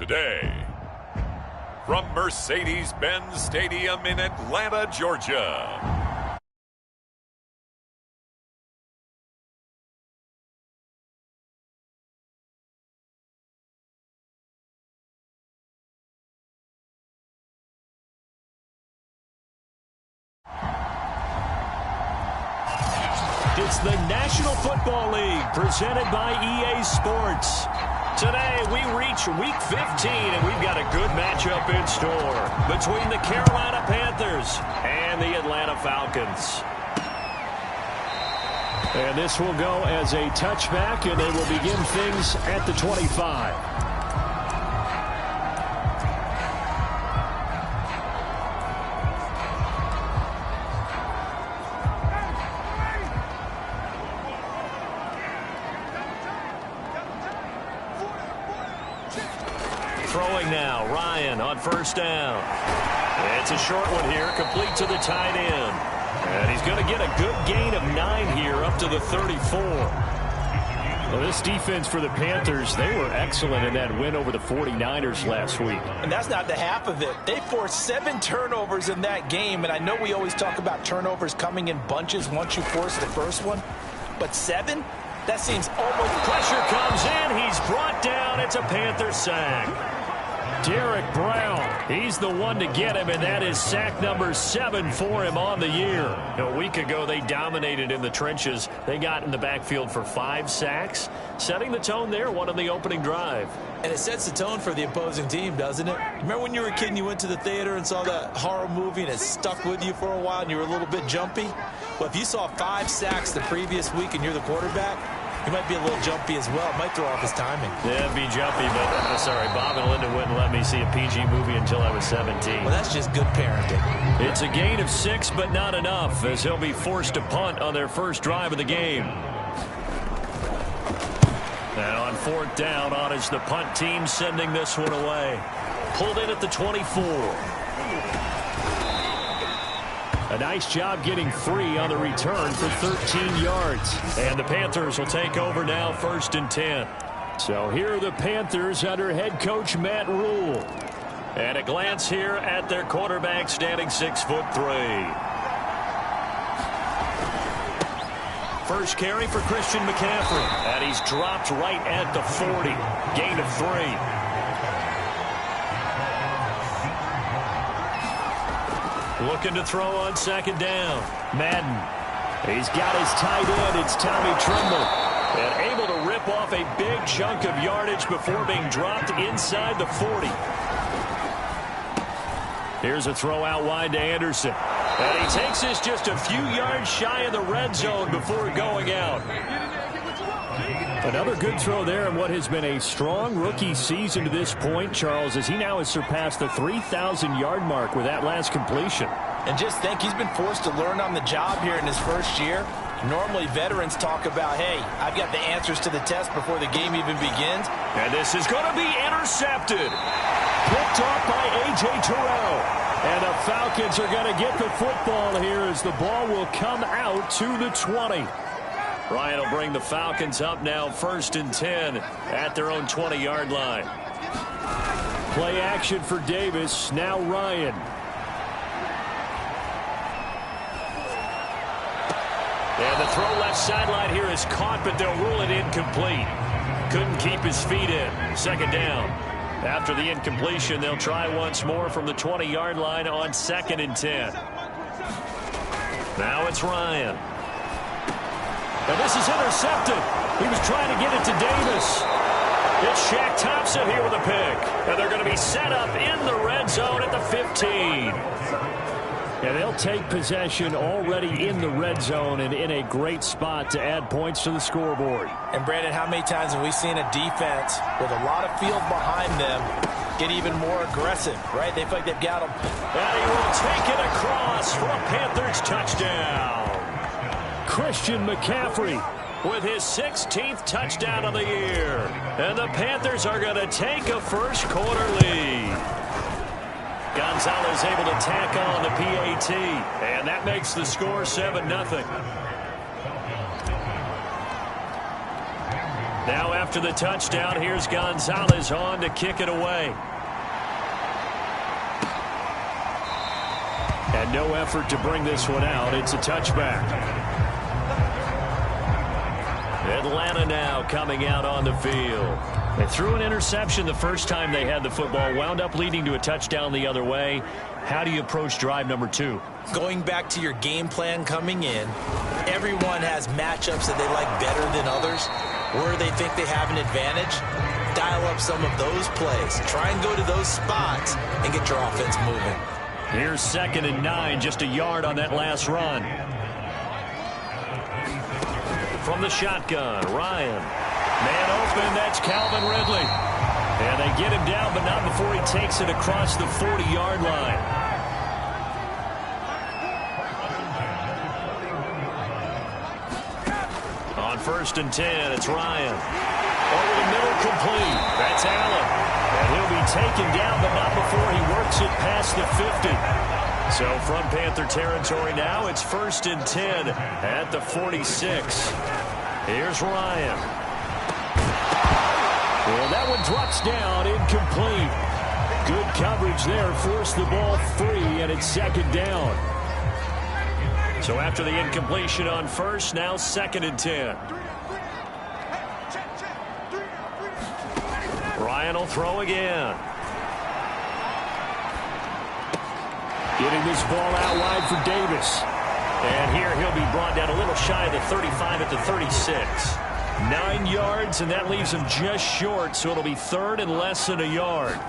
today. From Mercedes-Benz Stadium in Atlanta, Georgia. It's the National Football League presented by EA Sports. Today we reach Week 15 and we've got a good matchup in store between the Carolina Panthers and the Atlanta Falcons. And this will go as a touchback and they will begin things at the 25. Throwing now, Ryan on first down. It's a short one here, complete to the tight end. And he's going to get a good gain of 9 here up to the 34. Well, this defense for the Panthers, they were excellent in that win over the 49ers last week. And that's not the half of it. They forced 7 turnovers in that game, and I know we always talk about turnovers coming in bunches once you force the first one, but 7? That seems almost... Pressure comes in. He's brought down. It's a Panther sack. Derek Brown, he's the one to get him, and that is sack number 7 for him on the year. A week ago, they dominated in the trenches. They got in the backfield for 5 sacks, setting the tone there, one on the opening drive. And it sets the tone for the opposing team, doesn't it? Remember when you were a kid and you went to the theater and saw that horror movie and it stuck with you for a while and you were a little bit jumpy? Well, if you saw 5 sacks the previous week and you're the quarterback, he might be a little jumpy as well. It might throw off his timing. Yeah, be jumpy, but sorry, Bob and Linda wouldn't let me see a PG movie until I was 17. Well, that's just good parenting. It's a gain of 6, but not enough, as he'll be forced to punt on their first drive of the game. And on 4th down, on is the punt team sending this one away. Pulled in at the 24. A nice job getting free on the return for 13 yards. And the Panthers will take over now, 1st and 10. So here are the Panthers under head coach Matt Rule. And a glance here at their quarterback, standing 6'3". First carry for Christian McCaffrey. And he's dropped right at the 40. Gain of 3. Looking to throw on 2nd down. Madden. He's got his tight end. It's Tommy Tremble. And able to rip off a big chunk of yardage before being dropped inside the 40. Here's a throw out wide to Anderson. And he takes this just a few yards shy of the red zone before going out. Another good throw there in what has been a strong rookie season to this point, Charles, as he now has surpassed the 3,000-yard mark with that last completion. And just think, he's been forced to learn on the job here in his first year. Normally, veterans talk about, hey, I've got the answers to the test before the game even begins. And this is going to be intercepted. Picked off by A.J. Terrell. And the Falcons are going to get the football here as the ball will come out to the 20. Ryan will bring the Falcons up now, 1st and 10 at their own 20-yard line. Play action for Davis. Now Ryan. And the throw left sideline here is caught, but they'll rule it incomplete. Couldn't keep his feet in. 2nd down. After the incompletion, they'll try once more from the 20-yard line on 2nd and 10. Now it's Ryan. And this is intercepted. He was trying to get it to Davis. It's Shaq Thompson here with a pick. And they're going to be set up in the red zone at the 15. And they'll take possession already in the red zone and in a great spot to add points to the scoreboard. And, Brandon, how many times have we seen a defense with a lot of field behind them get even more aggressive, right? They feel like they've got them. And he will take it across for a Panthers touchdown. Christian McCaffrey with his 16th touchdown of the year. And the Panthers are going to take a first-quarter lead. Gonzalez able to tack on the PAT. And that makes the score 7-0. Now after the touchdown, here's Gonzalez on to kick it away. And no effort to bring this one out. It's a touchback. Atlanta now coming out on the field. They threw an interception the first time they had the football, wound up leading to a touchdown the other way. How do you approach drive number 2? Going back to your game plan coming in, everyone has matchups that they like better than others. Where they think they have an advantage, dial up some of those plays. Try and go to those spots and get your offense moving. Here's 2nd and 9, just a yard on that last run. From the shotgun, Ryan. Man open, that's Calvin Ridley. And they get him down, but not before he takes it across the 40-yard line. On 1st and 10, it's Ryan. Over the middle, complete. That's Allen. And he'll be taken down, but not before he works it past the 50. So from Panther territory now, it's 1st and 10 at the 46. Here's Ryan. Well, that one drops down, incomplete. Good coverage there, forced the ball free, and it's 2nd down. So after the incompletion on 1st, now 2nd and 10. Ryan will throw again. Getting this ball out wide for Davis. And here he'll be brought down a little shy of the 35 at the 36. 9 yards, and that leaves him just short, so it'll be 3rd and less than a yard.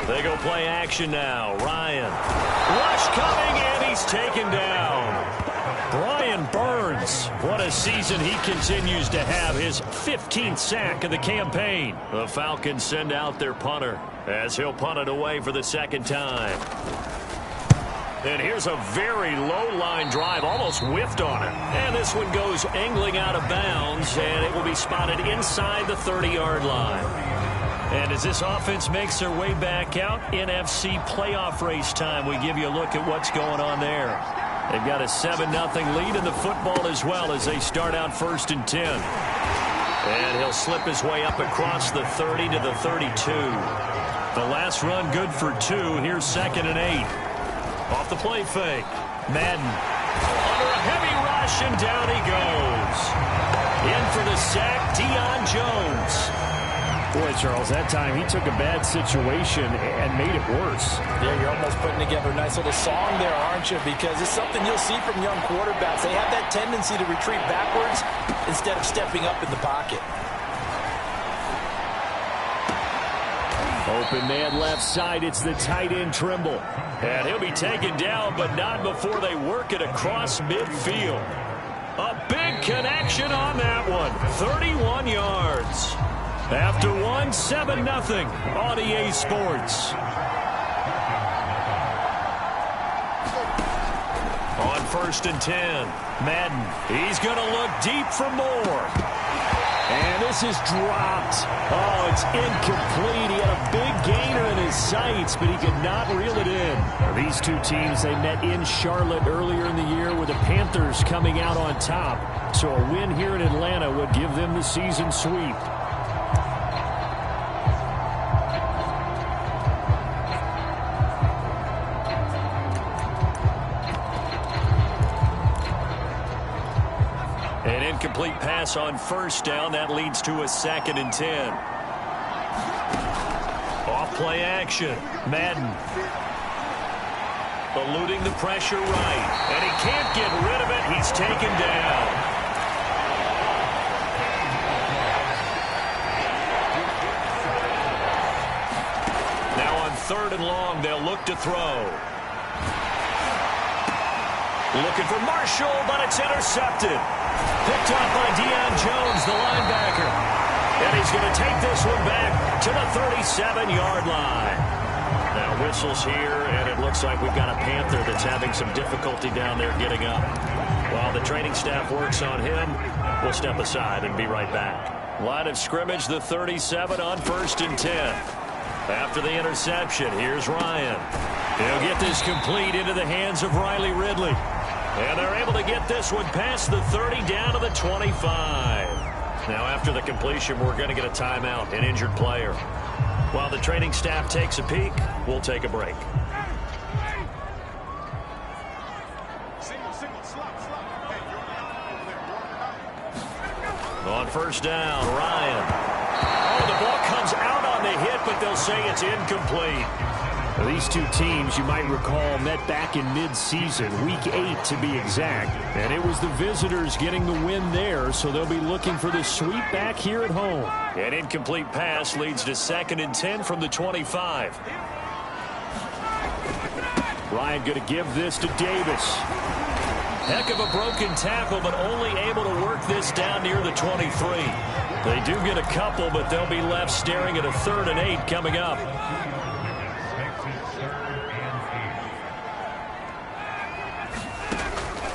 They go play action now. Ryan. Rush coming, and he's taken down. Brian Burns. What a season he continues to have. His 15th sack of the campaign. The Falcons send out their punter as he'll punt it away for the 2nd time. And here's a very low-line drive, almost whiffed on it. And this one goes angling out of bounds, and it will be spotted inside the 30-yard line. And as this offense makes their way back out, NFC playoff race time, we give you a look at what's going on there. They've got a 7-0 lead in the football as well as they start out 1st and 10. And he'll slip his way up across the 30 to the 32. The last run good for 2. Here's 2nd and 8. Off the play fake. Madden under a heavy rush, and down he goes. In for the sack, Deion Jones. Boy, Charles, that time he took a bad situation and made it worse. Yeah, you're almost putting together a nice little song there, aren't you? Because it's something you'll see from young quarterbacks. They have that tendency to retreat backwards instead of stepping up in the pocket. Open man left side. It's the tight end Trimble. And he'll be taken down, but not before they work it across midfield. A big connection on that one. 31 yards. After one, 7-0 on EA Sports. On 1st and 10, Madden. He's going to look deep for more. And this is dropped. Oh, it's incomplete. He had a big gainer in his sights, but he could not reel it in. These two teams, they met in Charlotte earlier in the year with the Panthers coming out on top. So a win here in Atlanta would give them the season sweep. An incomplete pass on 1st down. That leads to a 2nd and 10. Off play action. Madden. Eluding the pressure right. And he can't get rid of it. He's taken down. Now on 3rd and long, they'll look to throw. Looking for Marshall, but it's intercepted. Picked up by Deion Jones, the linebacker. And he's going to take this one back to the 37-yard line. Now whistles here, and it looks like we've got a Panther that's having some difficulty down there getting up. While the training staff works on him, we'll step aside and be right back. Line of scrimmage, the 37 on 1st and 10. After the interception, here's Ryan. He'll get this complete into the hands of Riley Ridley. And they're able to get this one past the 30 down to the 25. Now after the completion, we're going to get a timeout, an injured player. While the training staff takes a peek, we'll take a break. On first down, Ryan. Oh, the ball comes out on the hit, but they'll say it's incomplete. Well, these two teams, you might recall, met back in mid-season, Week 8 to be exact. And it was the visitors getting the win there, so they'll be looking for the sweep back here at home. An incomplete pass leads to 2nd and 10 from the 25. Ryan going to give this to Davis. Heck of a broken tackle, but only able to work this down near the 23. They do get a couple, but they'll be left staring at a 3rd and 8 coming up.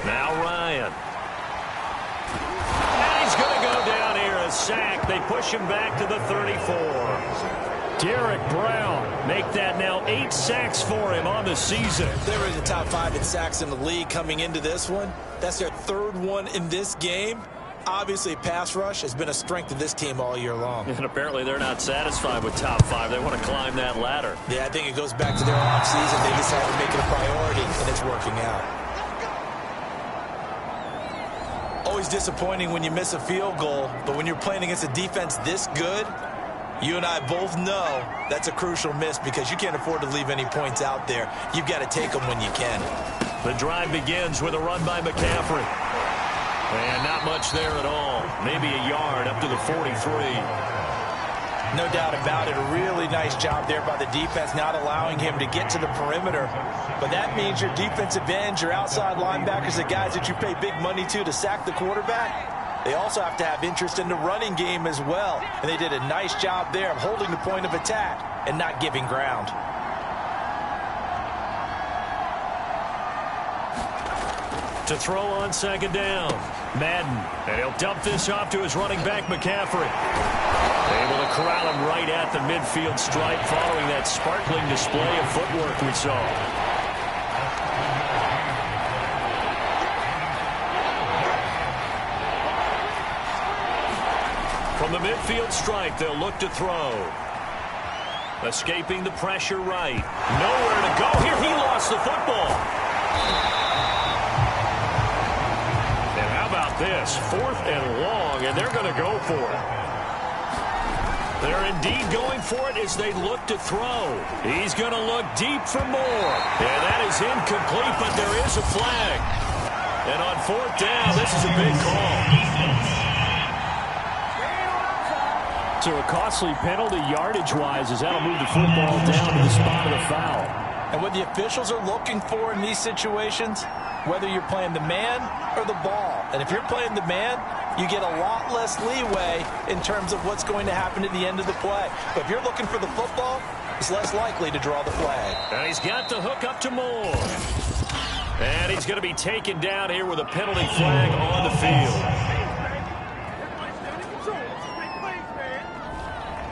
Now Ryan. And he's going to go down here, a sack. They push him back to the 34. Derek Brown, make that now 8 sacks for him on the season. They were in the top 5 in sacks in the league coming into this one. That's their 3rd one in this game. Obviously, pass rush has been a strength of this team all year long. And apparently they're not satisfied with top 5. They want to climb that ladder. Yeah, I think it goes back to their offseason. They decided to make it a priority, and it's working out. Always disappointing when you miss a field goal, but when you're playing against a defense this good, you and I both know that's a crucial miss because you can't afford to leave any points out there. You've got to take them when you can. The drive begins with a run by McCaffrey. And not much there at all. Maybe a yard up to the 43. No doubt about it. A really nice job there by the defense, not allowing him to get to the perimeter. But that means your defensive ends, your outside linebackers, the guys that you pay big money to sack the quarterback, they also have to have interest in the running game as well. And they did a nice job there of holding the point of attack and not giving ground. To throw on 2nd down, Madden. And he'll dump this off to his running back, McCaffrey. Able to corral him right at the midfield stripe following that sparkling display of footwork we saw. From the midfield stripe, they'll look to throw. Escaping the pressure right. Nowhere to go here. He lost the football. And how about this? 4th and long, and they're going to go for it. They're indeed going for it as they look to throw. He's going to look deep for more. And that is incomplete, but there is a flag. And on 4th down, this is a big call. So a costly penalty yardage-wise as that'll move the football down to the spot of the foul. And what the officials are looking for in these situations, whether you're playing the man or the ball. And if you're playing the man, you get a lot less leeway in terms of what's going to happen at the end of the play. But if you're looking for the football, it's less likely to draw the flag. And he's got the hook up to Moore. And he's going to be taken down here with a penalty flag on the field.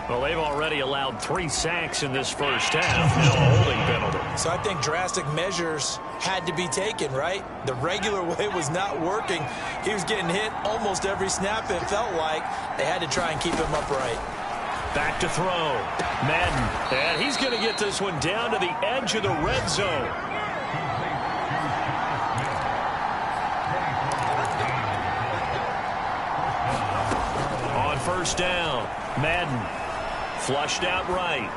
Well, they've already allowed 3 sacks in this first half. Now a holding penalty. So I think drastic measures had to be taken, right? The regular way was not working. He was getting hit almost every snap, it felt like. They had to try and keep him upright. Back to throw. Madden. And he's going to get this one down to the edge of the red zone. On first down, Madden. Flushed out right.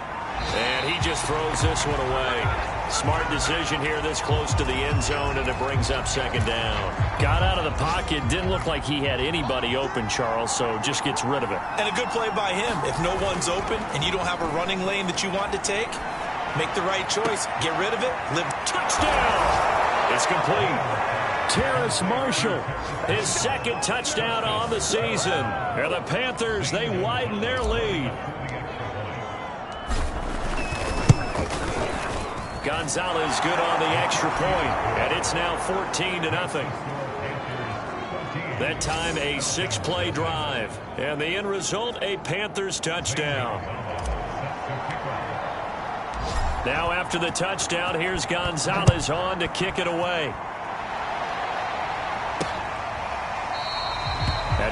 And he just throws this one away. Smart decision here this close to the end zone, and it brings up 2nd down. Got out of the pocket. Didn't look like he had anybody open, Charles, so just gets rid of it. And a good play by him. If no one's open and you don't have a running lane that you want to take, make the right choice. Get rid of it. Live. Touchdown! It's complete. Terrace Marshall. His 2nd touchdown on the season. And the Panthers, they widen their lead. Gonzalez good on the extra point, and it's now 14-0. That time a 6-play drive, and the end result a Panthers touchdown. Now after the touchdown, here's Gonzalez on to kick it away. And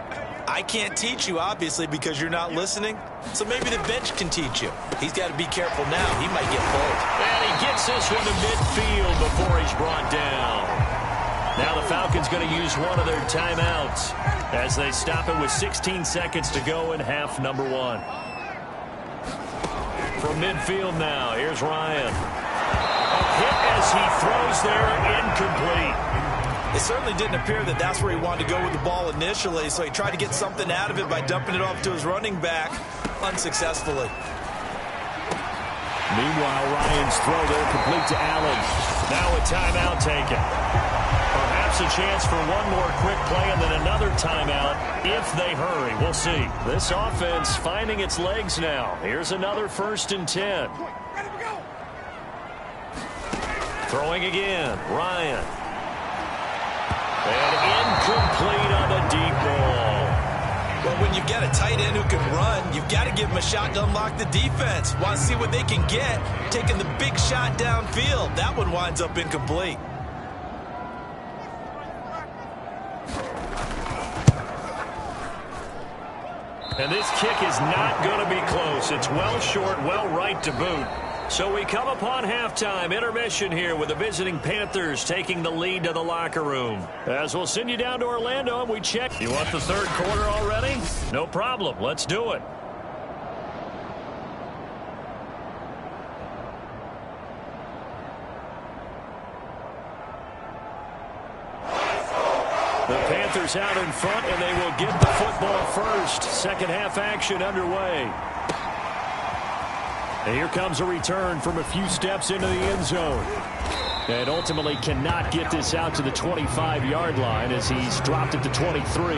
I can't teach you, obviously, because you're not listening. So maybe the bench can teach you. He's got to be careful now. He might get pulled. And he gets this one to midfield before he's brought down. Now the Falcons going to use one of their timeouts as they stop it with 16 seconds to go in half number 1. From midfield now, here's Ryan. A hit as he throws there, incomplete. It certainly didn't appear that that's where he wanted to go with the ball initially, so he tried to get something out of it by dumping it off to his running back unsuccessfully. Meanwhile, Ryan's throw there complete to Allen. Now a timeout taken. Perhaps a chance for one more quick play and then another timeout if they hurry. We'll see. This offense finding its legs now. Here's another 1st and 10. Throwing again, Ryan. And incomplete on the deep ball. Well, when you've got a tight end who can run, you've got to give him a shot to unlock the defense. Want to see what they can get, taking the big shot downfield. That one winds up incomplete. And this kick is not going to be close. It's well short, well right to boot. So we come upon halftime, intermission here with the visiting Panthers taking the lead to the locker room. As we'll send you down to Orlando and we check. You want the 3rd quarter already? No problem. Let's do it. The Panthers out in front, and they will get the football first. Second half action underway. And here comes a return from a few steps into the end zone. And ultimately cannot get this out to the 25-yard line as he's dropped at the 23.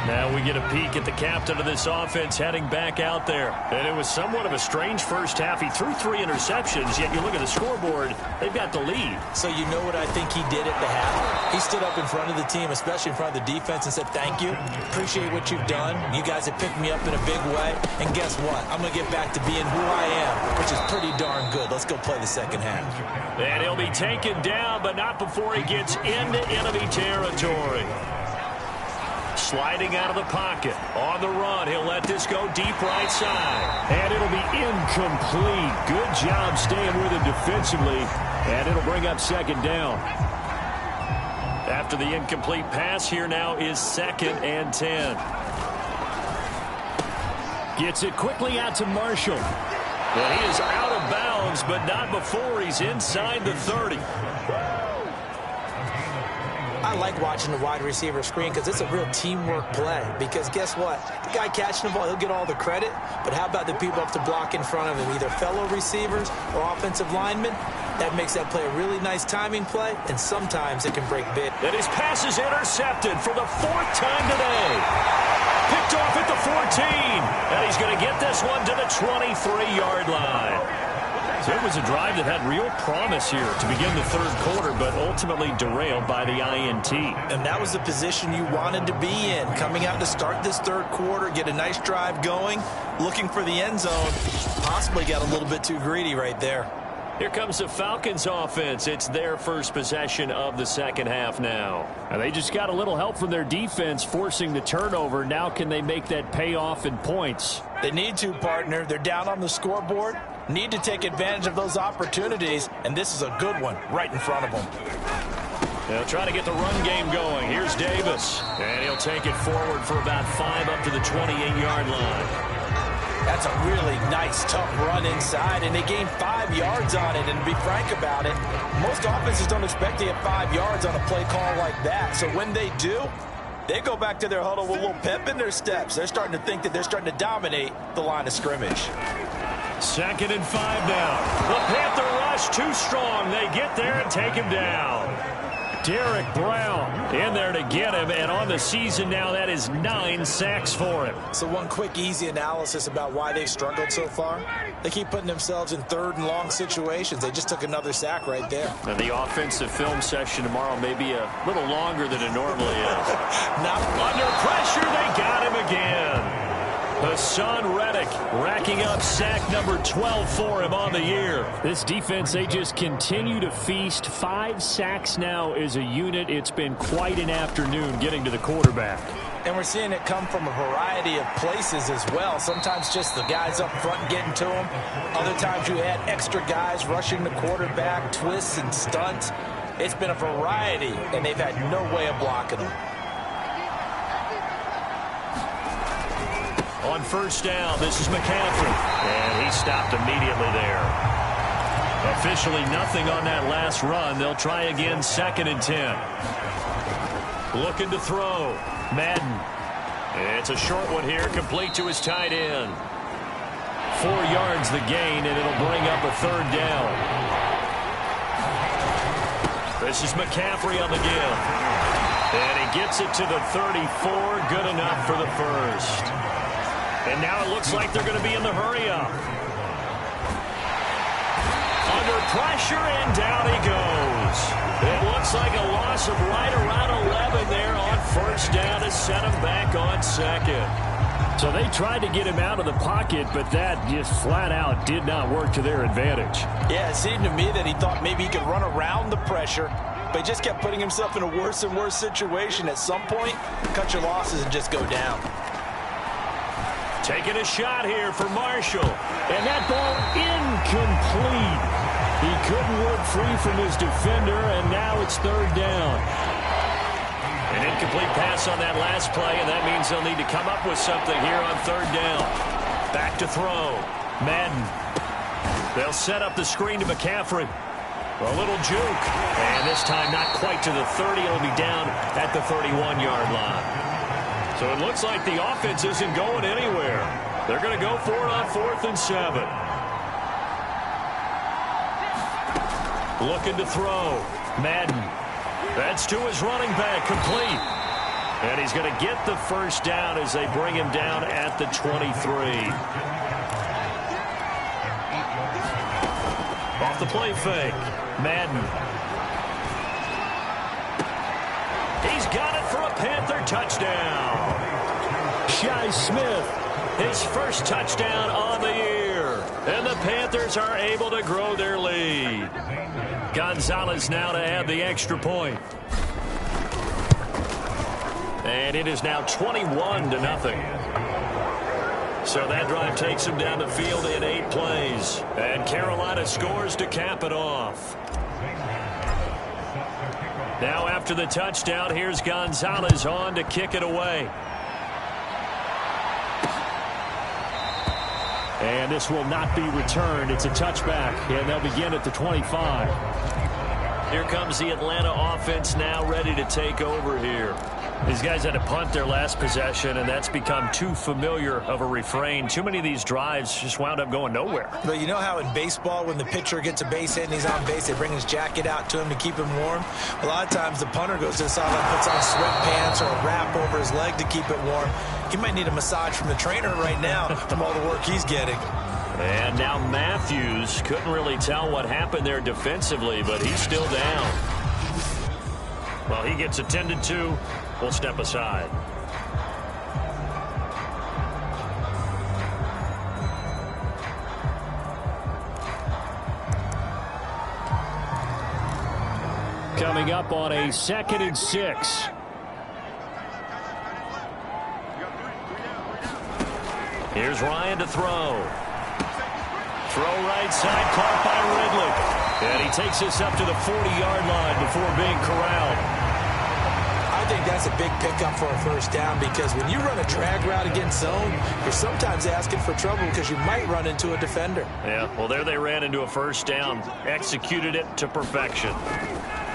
Now we get a peek at the captain of this offense heading back out there. And it was somewhat of a strange first half. He threw 3 interceptions, yet you look at the scoreboard, they've got the lead. So you know what I think he did at the half? He stood up in front of the team, especially in front of the defense, and said, thank you. Appreciate what you've done. You guys have picked me up in a big way. And guess what? I'm going to get back to being who I am, which is pretty darn good. Let's go play the second half. And he'll be taken down, but not before he gets into enemy territory. Sliding out of the pocket. On the run, he'll let this go deep right side. And it'll be incomplete. Good job staying with him defensively. And it'll bring up 2nd down. After the incomplete pass, here now is 2nd and 10. Gets it quickly out to Marshall. Well, he is out of bounds, but not before he's inside the 30. I like watching the wide receiver screen because it's a real teamwork play. Because guess what? The guy catching the ball, he'll get all the credit. But how about the people up to block in front of him, either fellow receivers or offensive linemen? That makes that play a really nice timing play, and sometimes it can break big. And his pass is intercepted for the 4th time today. Picked off at the 14. And he's going to get this one to the 23-yard line. So it was a drive that had real promise here to begin the 3rd quarter, but ultimately derailed by the INT. And that was the position you wanted to be in, coming out to start this 3rd quarter, get a nice drive going, looking for the end zone. Possibly got a little bit too greedy right there. Here comes the Falcons offense. It's their first possession of the second half now. And they just got a little help from their defense forcing the turnover. Now can they make that pay off in points? They need to, partner. They're down on the scoreboard. Need to take advantage of those opportunities, and this is a good one right in front of them. They'll try to get the run game going. Here's Davis, and he'll take it forward for about 5 up to the 28-yard line. That's a really nice, tough run inside, and they gained 5 yards on it. And to be frank about it, most offenses don't expect to get 5 yards on a play call like that. So when they do, they go back to their huddle with a little pep in their steps. They're starting to think that they're starting to dominate the line of scrimmage. 2nd and 5 now. The Panther rush too strong. They get there and take him down. Derek Brown in there to get him, and on the season now, that is 9 sacks for him. So one quick, easy analysis about why they've struggled so far. They keep putting themselves in 3rd and long situations. They just took another sack right there. And the offensive film session tomorrow may be a little longer than it normally is. Not under pressure, they got him again. Hassan Reddick Redlick racking up sack number 12 for him on the year. This defense, they just continue to feast. 5 sacks now as a unit. It's been quite an afternoon getting to the quarterback. And we're seeing it come from a variety of places as well. Sometimes just the guys up front getting to him. Other times you add extra guys rushing the quarterback, twists and stunts. It's been a variety, and they've had no way of blocking them. On first down, this is McCaffrey. And he stopped immediately there. Officially nothing on that last run. They'll try again, 2nd and 10. Looking to throw. Madden. It's a short one here, complete to his tight end. 4 yards the gain, and it'll bring up a 3rd down. This is McCaffrey on the give. And he gets it to the 34, good enough for the first. And now it looks like they're going to be in the hurry-up. Under pressure, and down he goes. It looks like a loss of right around 11 there on first down to set him back on 2nd. So they tried to get him out of the pocket, but that just flat out did not work to their advantage. Yeah, it seemed to me that he thought maybe he could run around the pressure, but he just kept putting himself in a worse and worse situation. At some point, cut your losses and just go down. Taking a shot here for Marshall. And that ball incomplete. He couldn't work free from his defender, and now it's 3rd down. An incomplete pass on that last play, and that means they'll need to come up with something here on 3rd down. Back to throw. Madden. They'll set up the screen to McCaffrey. A little juke. And this time not quite to the 30. It'll be down at the 31-yard line. So it looks like the offense isn't going anywhere. They're going to go for it on 4th and 7. Looking to throw. Madden. That's to his running back, complete. And he's going to get the first down as they bring him down at the 23. Off the play fake. Madden. He's got it for a Panther touchdown. Shi Smith. His first touchdown on the year. And the Panthers are able to grow their lead. Gonzalez now to add the extra point. And it is now 21-0. So that drive takes him down the field in 8 plays. And Carolina scores to cap it off. Now after the touchdown, here's Gonzalez on to kick it away. And this will not be returned. It's a touchback, and they'll begin at the 25. Here comes the Atlanta offense now ready to take over here. These guys had to punt their last possession, and that's become too familiar of a refrain. Too many of these drives just wound up going nowhere. But you know how in baseball, when the pitcher gets a base hit and he's on base, they bring his jacket out to him to keep him warm? A lot of times the punter goes to the sideline, puts on sweatpants or a wrap over his leg to keep it warm. He might need a massage from the trainer right now from all the work he's getting. And now Matthews couldn't really tell what happened there defensively, but he's still down. Well, he gets attended to. We'll step aside. Coming up on a 2nd and 6. Here's Ryan to throw. Throw right side, caught by Redlick. And he takes this up to the 40-yard line before being corralled. I think that's a big pickup for a first down, because when you run a drag route against zone, you're sometimes asking for trouble because you might run into a defender. Yeah, well, there they ran into a first down. Executed it to perfection.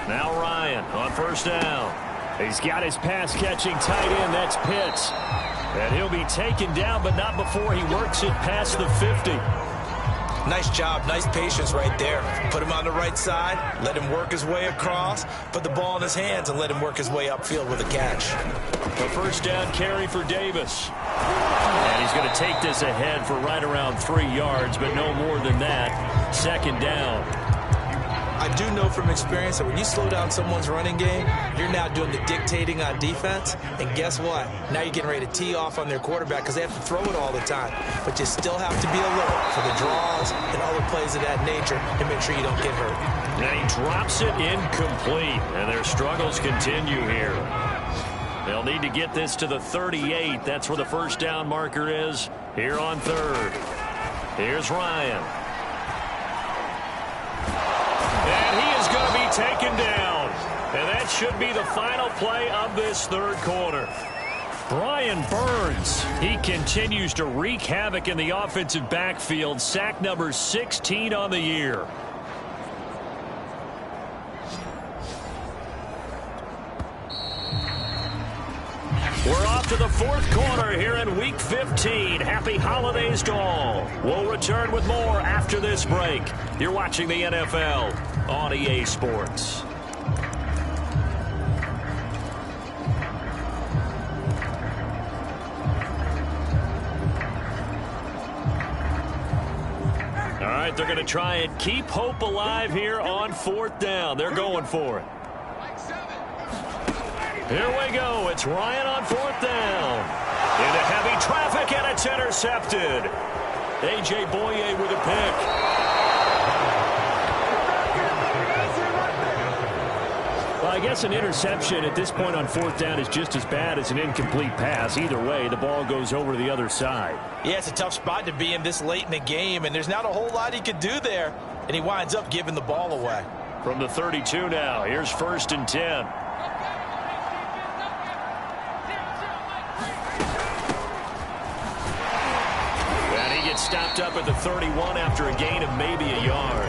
Now Ryan on first down. He's got his pass-catching tight end. That's Pitts. And he'll be taken down, but not before he works it past the 50. Nice job, nice patience right there. Put him on the right side, let him work his way across, put the ball in his hands, and let him work his way upfield with a catch. A first down carry for Davis. And he's going to take this ahead for right around 3 yards, but no more than that. Second down. I I do know from experience that when you slow down someone's running game, you're now doing the dictating on defense. And guess what? Now you're getting ready to tee off on their quarterback because they have to throw it all the time. But you still have to be alert for the draws and other plays of that nature to make sure you don't get hurt. And he drops it incomplete, and their struggles continue here. They'll need to get this to the 38. That's where the first down marker is here on third. Here's Ryan. And he is going to be taken down. And that should be the final play of this third quarter. Brian Burns, he continues to wreak havoc in the offensive backfield. Sack number 16 on the year. We're off to the fourth quarter here in Week 15. Happy holidays to all. We'll return with more after this break. You're watching the NFL on EA Sports. All right, they're going to try and keep hope alive here on fourth down. They're going for it. Here we go. It's Ryan on fourth down. Into heavy traffic, and it's intercepted. A.J. Boye with a pick. Well, I guess an interception at this point on fourth down is just as bad as an incomplete pass. Either way, the ball goes over to the other side. Yeah, it's a tough spot to be in this late in the game, and there's not a whole lot he could do there, and he winds up giving the ball away. From the 32 now, here's 1st and 10. Stopped up at the 31 after a gain of maybe a yard.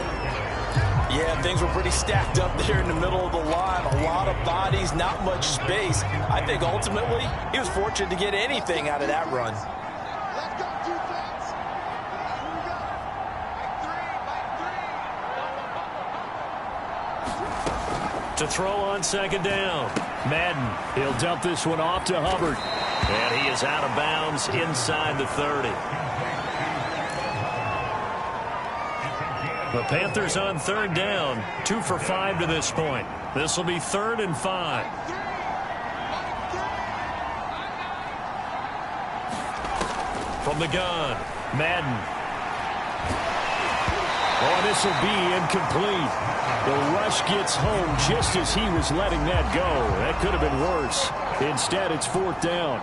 Yeah, things were pretty stacked up there in the middle of the line. A lot of bodies, not much space. I think ultimately he was fortunate to get anything out of that run. To throw on second down. Madden, he'll dump this one off to Hubbard. And he is out of bounds inside the 30. The Panthers on third down, 2 for 5 to this point. This will be 3rd and 5. From the gun, Madden. Oh, this will be incomplete. The rush gets home just as he was letting that go. That could have been worse. Instead, it's 4th down.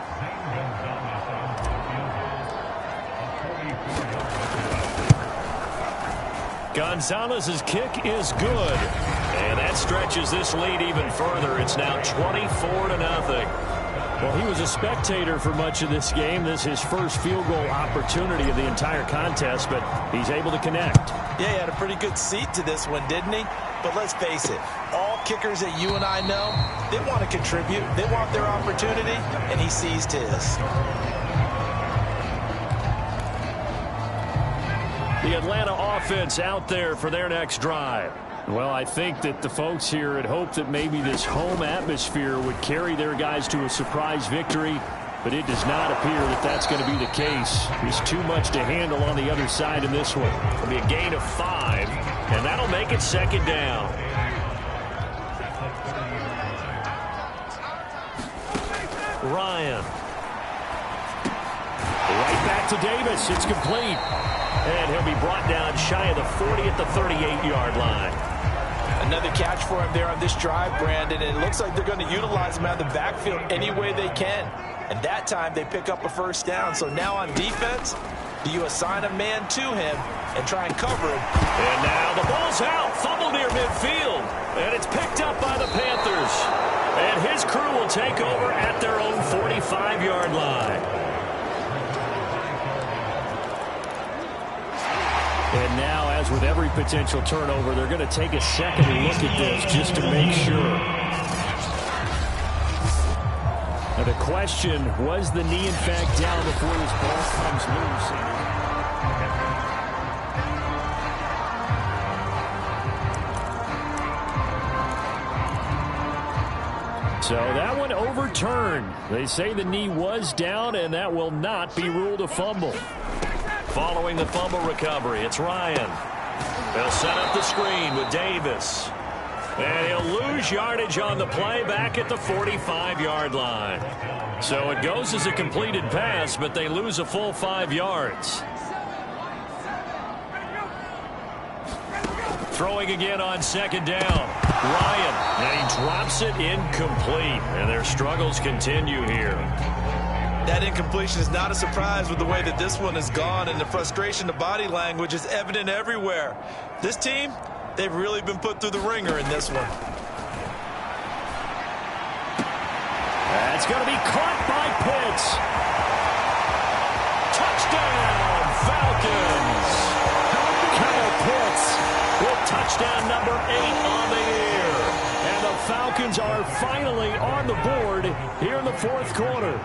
Gonzalez's kick is good. And that stretches this lead even further. It's now 24-0. Well, he was a spectator for much of this game. This is his first field goal opportunity of the entire contest, but he's able to connect. Yeah, he had a pretty good seat to this one, didn't he? But let's face it, all kickers that you and I know, they want to contribute. They want their opportunity, and he seized his. The Atlanta offense out there for their next drive. Well, I think that the folks here had hoped that maybe this home atmosphere would carry their guys to a surprise victory, but it does not appear that that's going to be the case. There's too much to handle on the other side in this one. It'll be a gain of 5, and that'll make it 2nd down. Ryan. Right back to Davis. It's complete. And he'll be brought down shy of the 40 at the 38-yard line. Another catch for him there on this drive, Brandon, and it looks like they're going to utilize him out of the backfield any way they can. And that time they pick up a 1st down. So now on defense, do you assign a man to him and try and cover him? And now the ball's out, fumble near midfield, and it's picked up by the Panthers. And his crew will take over at their own 45-yard line. And now, as with every potential turnover, they're going to take a second look at this just to make sure. Now the question, was the knee in fact down before this ball comes loose? So that one overturned. They say the knee was down, and that will not be ruled a fumble. Following the fumble recovery, it's Ryan. They'll set up the screen with Davis. And he'll lose yardage on the play back at the 45-yard line. So it goes as a completed pass, but they lose a full 5 yards. Throwing again on second down. Ryan, and he drops it incomplete. And their struggles continue here. That incompletion is not a surprise with the way that this one has gone, and the frustration, the body language is evident everywhere. This team, they've really been put through the ringer in this one. That's going to be caught by Pitts. Touchdown, Falcons. Kyle Pitts with touchdown number 8 on the year. And the Falcons are finally on the board here in the fourth quarter.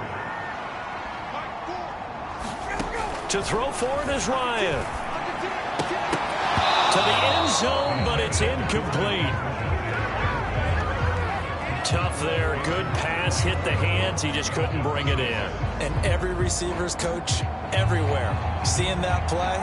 To throw for it is Ryan. To the end zone, but it's incomplete. Tough there. Good pass. Hit the hands. He just couldn't bring it in. And every receiver's coach everywhere. Seeing that play,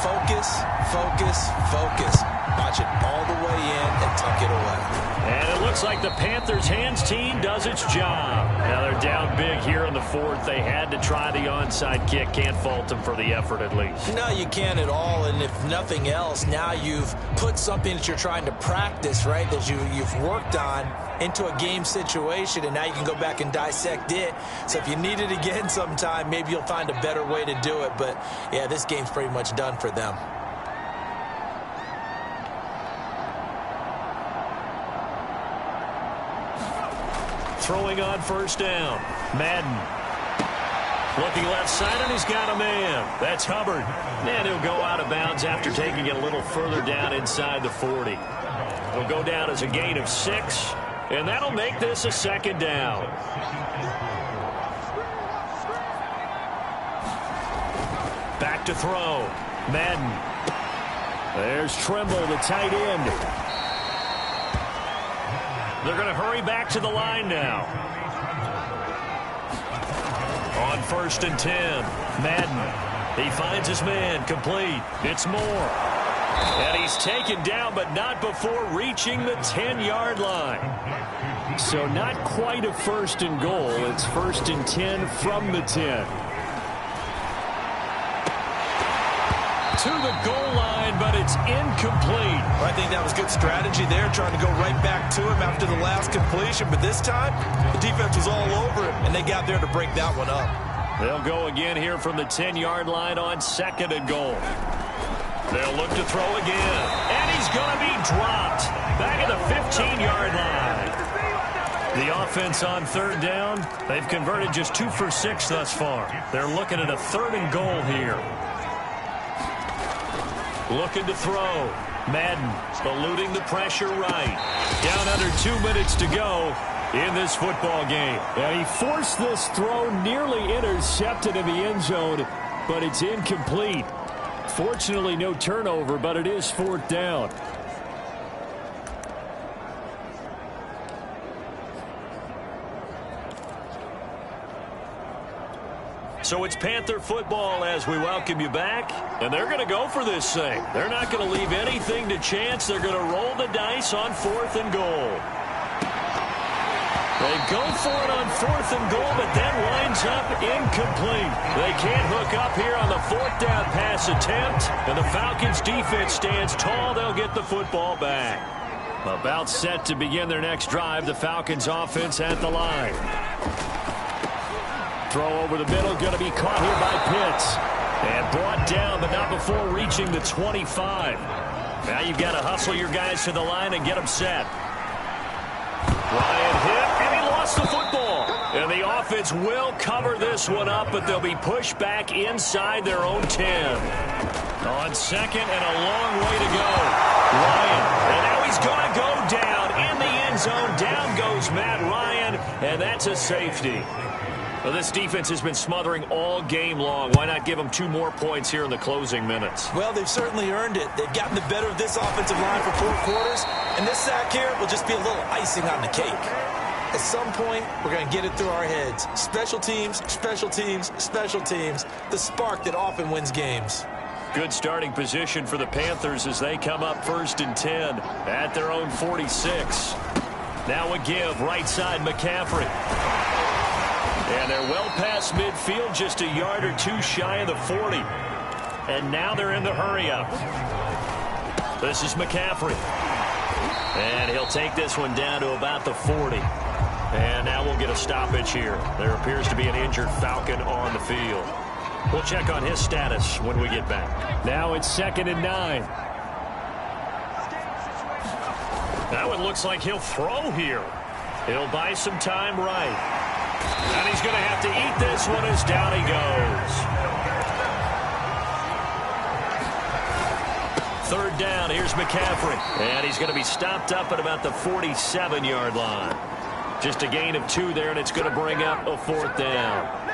focus, focus, focus. Watch it all the way in and tuck it away. And it looks like the Panthers' hands team does its job. Now they're down big here in the fourth. They had to try the onside kick. Can't fault them for the effort at least. No, you can't at all. And if nothing else, now you've put something that you're trying to practice, right, that you've worked on into a game situation, and now you can go back and dissect it. So if you need it again sometime, maybe you'll find a better way to do it. But, yeah, this game's pretty much done for them. Throwing on first down. Madden. Looking left side, and he's got a man. That's Hubbard. And he'll go out of bounds after taking it a little further down inside the 40. He'll go down as a gain of 6, and that'll make this a second down. Back to throw. Madden. There's Trimble, the tight end. They're going to hurry back to the line now. On first and 10, Madden. He finds his man, complete. It's Moore. And he's taken down, but not before reaching the 10-yard line. So not quite a first and goal. It's first and 10 from the 10. To the goal line, but it's incomplete. I think that was good strategy there, trying to go right back to him after the last completion. But this time, the defense was all over him, and they got there to break that one up. They'll go again here from the 10-yard line on second and goal. They'll look to throw again. And he's going to be dropped back at the 15-yard line. The offense on third down, they've converted just 2 for 6 thus far. They're looking at a third and goal here. Looking to throw. Madden eluding the pressure right. Down under 2 minutes to go in this football game. And he forced this throw, nearly intercepted in the end zone, but it's incomplete. Fortunately, no turnover, but it is fourth down. So it's Panther football as we welcome you back. And they're going to go for this thing. They're not going to leave anything to chance. They're going to roll the dice on fourth and goal. They go for it on fourth and goal, but that winds up incomplete. They can't hook up here on the fourth down pass attempt. And the Falcons defense stands tall. They'll get the football back. About set to begin their next drive. The Falcons offense at the line. Throw over the middle, going to be caught here by Pitts. And brought down, but not before reaching the 25. Now you've got to hustle your guys to the line and get them set. Ryan hit, and he lost the football. And the offense will cover this one up, but they'll be pushed back inside their own 10. On second and a long way to go. Ryan, and now he's going to go down in the end zone. Down goes Matt Ryan, and that's a safety. Well, this defense has been smothering all game long. Why not give them 2 more points here in the closing minutes? Well, they've certainly earned it. They've gotten the better of this offensive line for 4 quarters, and this sack here will just be a little icing on the cake. At some point, we're going to get it through our heads. Special teams, special teams, special teams, the spark that often wins games. Good starting position for the Panthers as they come up 1st and 10 at their own 46. Now a give, right side McCaffrey. And they're well past midfield, just a yard or two shy of the 40. And now they're in the hurry-up. This is McCaffrey. And he'll take this one down to about the 40. And now we'll get a stoppage here. There appears to be an injured Falcon on the field. We'll check on his status when we get back. Now it's 2nd and 9. Now it looks like he'll throw here. He'll buy some time right. And he's going to have to eat this one as down he goes. 3rd down, here's McCaffrey. And he's going to be stopped up at about the 47-yard line. Just a gain of 2 there, and it's going to bring up a 4th down.